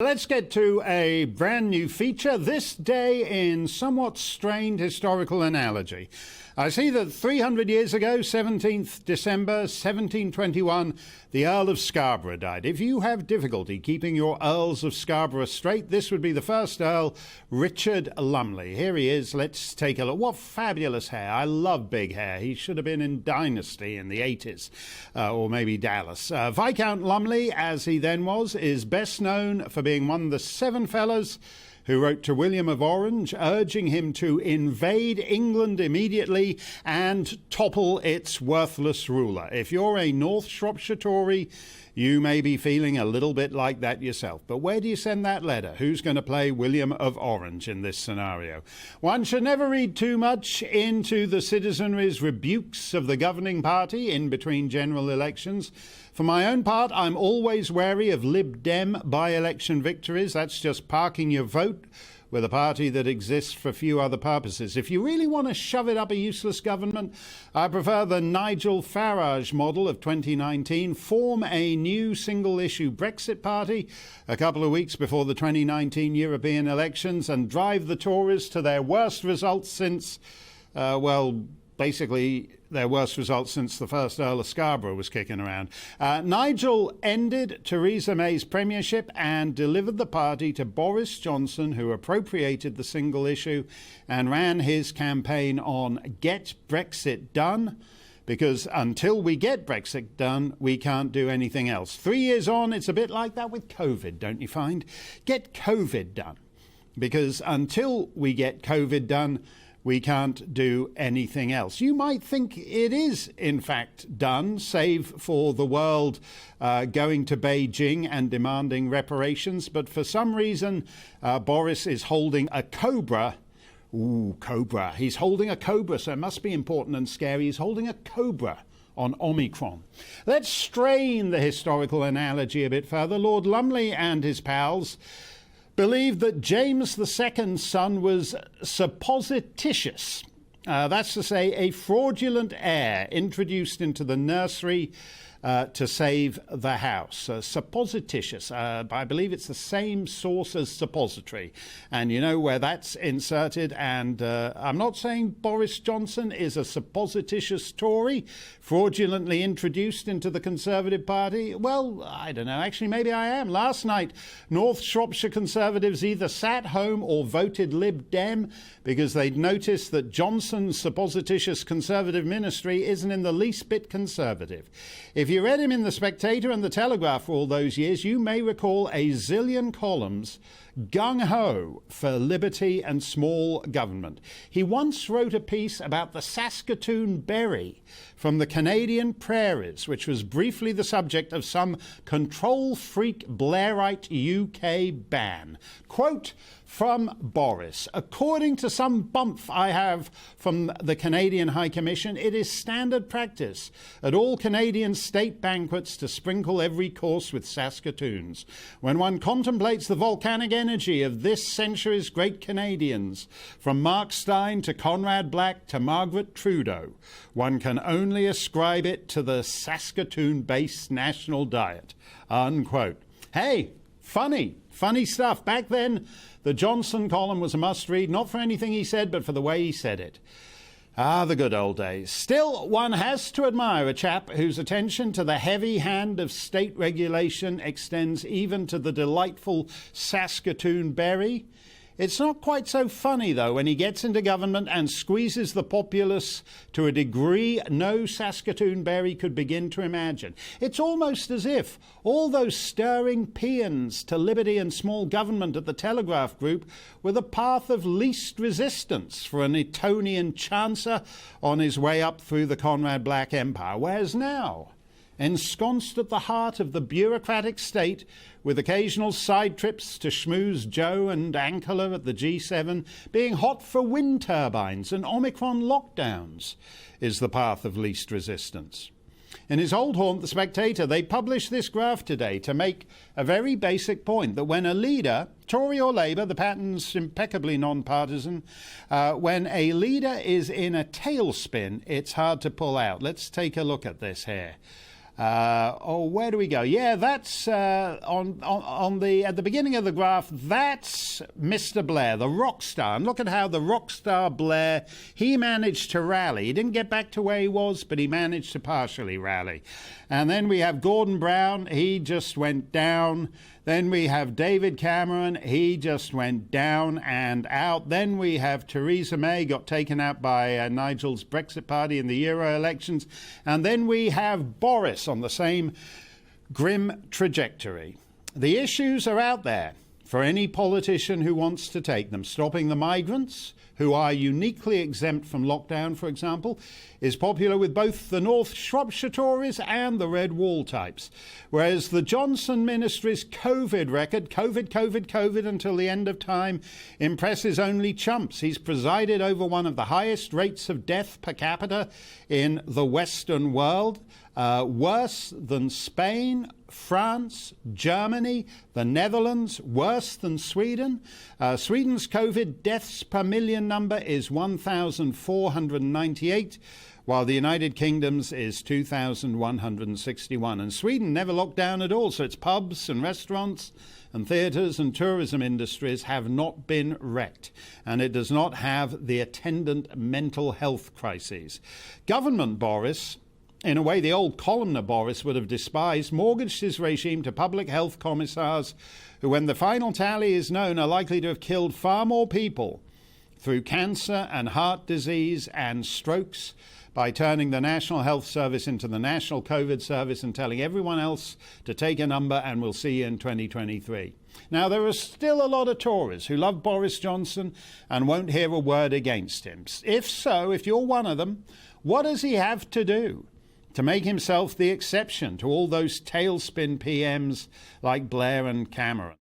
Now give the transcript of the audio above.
Let's get to a brand new feature, this day in somewhat strained historical analogy. I see that 300 years ago, 17th December 1721, the Earl of Scarborough died. If you have difficulty keeping your Earls of Scarborough straight, this would be the first Earl, Richard Lumley. Here he is. Let's take a look. What fabulous hair. I love big hair. He should have been in Dynasty in the 80s, or maybe Dallas. Viscount Lumley, as he then was, is best known for being one of the seven fellows who wrote to William of Orange, urging him to invade England immediately and topple its worthless ruler. If you're a North Shropshire Tory, you may be feeling a little bit like that yourself. But where do you send that letter? Who's going to play William of Orange in this scenario? One should never read too much into the citizenry's rebukes of the governing party in between general elections. For my own part, I'm always wary of Lib Dem by-election victories. That's just parking your vote with a party that exists for few other purposes. If you really want to shove it up a useless government, I prefer the Nigel Farage model of 2019. Form a new single-issue Brexit party a couple of weeks before the 2019 European elections and drive the Tories to their worst results since, basically their worst results since the first Earl of Scarborough was kicking around. Nigel ended Theresa May's premiership and delivered the party to Boris Johnson, who appropriated the single issue and ran his campaign on Get Brexit Done, because until we get Brexit done, we can't do anything else. 3 years on, it's a bit like that with COVID, don't you find? Get COVID done, because until we get COVID done, we can't do anything else. You might think it is, in fact, done, save for the world going to Beijing and demanding reparations. But for some reason, Boris is holding a cobra. Ooh, cobra. He's holding a cobra, so it must be important and scary. He's holding a cobra on Omicron. Let's strain the historical analogy a bit further. Lord Lumley and his pals believed that James II's son was supposititious. That's to say, a fraudulent heir introduced into the nursery to save the house. Supposititious. I believe it's the same source as suppository. And you know where that's inserted. And I'm not saying Boris Johnson is a supposititious Tory, fraudulently introduced into the Conservative Party. Well, I don't know. Actually, maybe I am. Last night, North Shropshire Conservatives either sat home or voted Lib Dem because they'd noticed that Johnson's supposititious Conservative ministry isn't in the least bit Conservative. If you read him in The Spectator and The Telegraph for all those years, you may recall a zillion columns gung-ho for liberty and small government. He once wrote a piece about the Saskatoon berry from the Canadian prairies, which was briefly the subject of some control-freak Blairite UK ban. Quote from Boris: according to some bump I have from the Canadian High Commission, it is standard practice at all Canadian state banquets to sprinkle every course with Saskatoons. When one contemplates the volcanic energy of this century's great Canadians, from Mark Steyn to Conrad Black to Margaret Trudeau, one can only ascribe it to the Saskatoon-based national diet. Unquote. Hey, funny stuff. Back then, the Johnson column was a must-read, not for anything he said, but for the way he said it. Ah, the good old days. Still, one has to admire a chap whose attention to the heavy hand of state regulation extends even to the delightful Saskatoon berry. It's not quite so funny, though, when he gets into government and squeezes the populace to a degree no Saskatoon berry could begin to imagine. It's almost as if all those stirring paeans to liberty and small government at the Telegraph Group were the path of least resistance for an Etonian chancer on his way up through the Conrad Black Empire. Whereas now, ensconced at the heart of the bureaucratic state, with occasional side trips to schmooze Joe and Ankara at the G7, being hot for wind turbines and Omicron lockdowns is the path of least resistance. In his old haunt, The Spectator, they published this graph today to make a very basic point, that when a leader, Tory or Labour, the pattern's impeccably non-partisan, when a leader is in a tailspin, it's hard to pull out. Let's take a look at this here. Where do we go? Yeah, that's at the beginning of the graph. That's Mr. Blair, the rock star. And look at how the rock star Blair, he managed to rally. He didn't get back to where he was, but he managed to partially rally. And then we have Gordon Brown. He just went down. Then we have David Cameron. He just went down and out. Then we have Theresa May, got taken out by Nigel's Brexit party in the Euro elections. And then we have Boris on the same grim trajectory. The issues are out there for any politician who wants to take them. Stopping the migrants, who are uniquely exempt from lockdown, for example, is popular with both the North Shropshire Tories and the Red Wall types. Whereas the Johnson ministry's COVID record, COVID until the end of time, impresses only chumps. He's presided over one of the highest rates of death per capita in the Western world, worse than Spain, France, Germany, the Netherlands, worse than Sweden. Sweden's COVID deaths per million number is 1,498, while the United Kingdom's is 2,161. And Sweden never locked down at all, so its pubs and restaurants and theatres and tourism industries have not been wrecked, and it does not have the attendant mental health crises. Government Boris, in a way the old columnar Boris would have despised, mortgaged his regime to public health commissars who, when the final tally is known, are likely to have killed far more people through cancer and heart disease and strokes by turning the National Health Service into the National COVID Service and telling everyone else to take a number and we'll see you in 2023. Now, there are still a lot of Tories who love Boris Johnson and won't hear a word against him. If so, if you're one of them, what does he have to do to make himself the exception to all those tailspin PMs like Blair and Cameron?